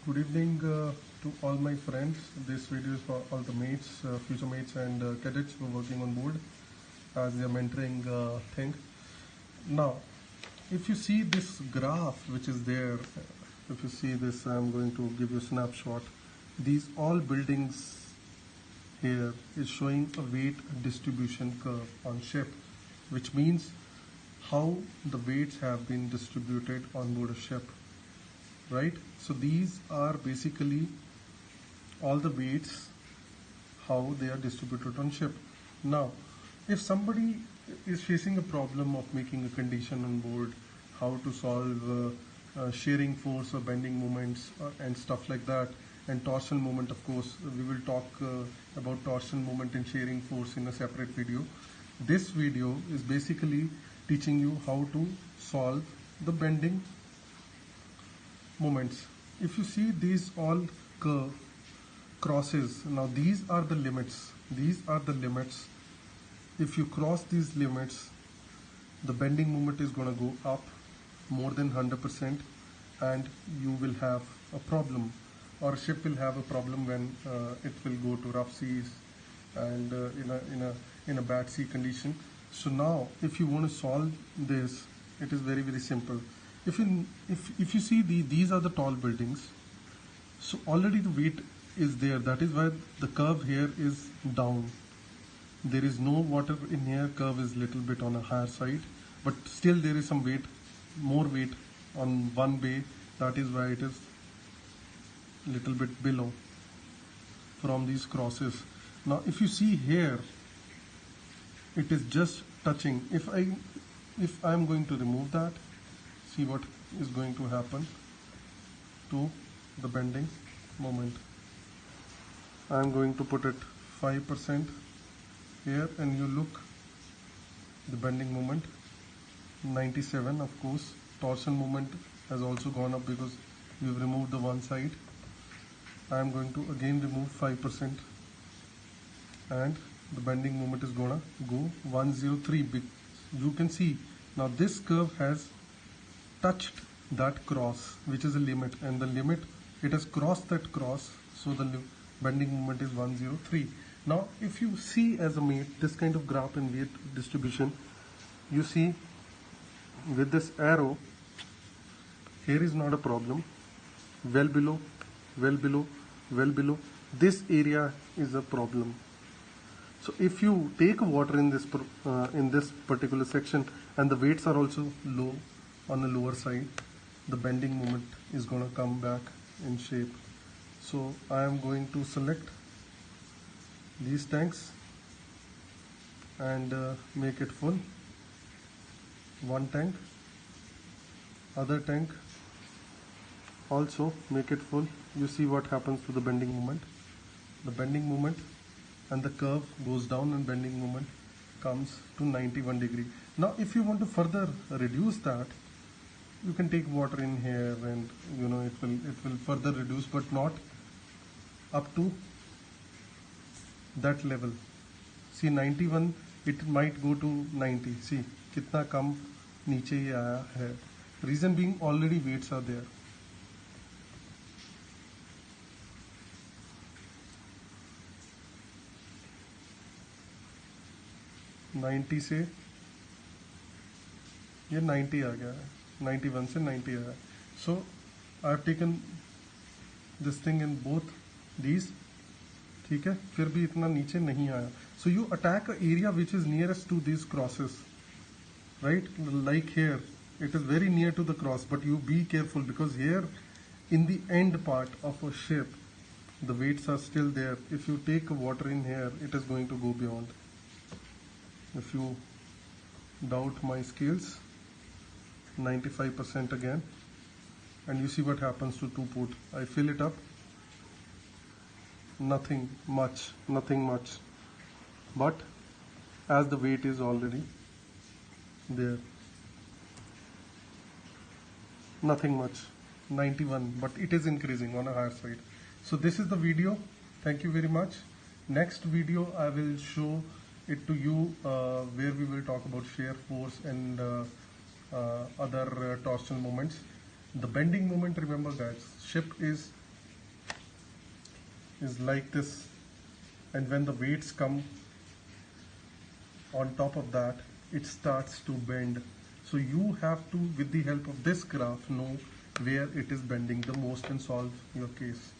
Good evening to all my friends. This video is for all the mates, future mates and cadets who are working on board as their mentoring thing. Now, if you see this graph which is there, if you see this, I'm going to give you a snapshot. These all buildings here is showing a weight distribution curve on ship, which means how the weights have been distributed on board a ship, right? So these are basically all the weights, how they are distributed on ship. Now, if somebody is facing a problem of making a condition on board, how to solve shearing force or bending moments and stuff like that, and torsion moment, of course, we will talk about torsion moment and shearing force in a separate video. This video is basically teaching you how to solve the bending moments. If you see these all curve crosses, now these are the limits. These are the limits. If you cross these limits, the bending moment is going to go up more than 100% and you will have a problem, or ship will have a problem when it will go to rough seas and in a bad sea condition. So now if you want to solve this, it is very simple. If you see these are the tall buildings, so already the weight is there. That is why the curve here is down. There is no water in here. Curve is little bit on a higher side, but still there is some weight, more weight on one bay. That is why it is little bit below from these crosses. Now if you see here, it is just touching. If I am going to remove that, see what is going to happen to the bending moment. I am going to put it 5% here, and you look the bending moment 97. Of course, torsion moment has also gone up because we've removed the one side. I am going to again remove 5%, and the bending moment is gonna go 103. You can see now this curve has touched that cross, which is a limit, and the limit, it has crossed that cross, so the bending moment is 103. Now if you see as a mate this kind of graph and weight distribution, you see with this arrow here is not a problem, well below, well below, well below, this area is a problem. So if you take water in this particular section and the weights are also low on the lower side, the bending moment is going to come back in shape. So I am going to select these tanks and make it full. One tank, other tank, also make it full. You see what happens to the bending moment. The bending moment and the curve goes down and bending moment comes to 91 degree. Now if you want to further reduce that, you can take water in here and it will further reduce, but not up to that level. See 91, it might go to 90. See kitna kam niche ye aaya hai. Reason being already weights are there. Ninety से ये 90 आ गया है, 91 से 90 आया है. So I have taken this thing in both these, ठीक है, फिर भी इतना नीचे नहीं आया. So you attack a area which is nearest to this crosses, right? Like here, it is very near to the cross, but you be careful because here in the end part of a ship, the weights are still there. If you take water in here, it is going to go beyond. If you doubt my skills, 95% again, and you see what happens to 2 foot. I fill it up, nothing much, but as the weight is already there, nothing much, 91, but it is increasing on a higher side. So this is the video. Thank you very much. Next video I will show it to you where we will talk about shear force and other torsional moments. The bending moment, remember guys, ship is is like this, and when the weights come on top of that, it starts to bend. So you have to, with the help of this graph, know where it is bending the most and solve your case.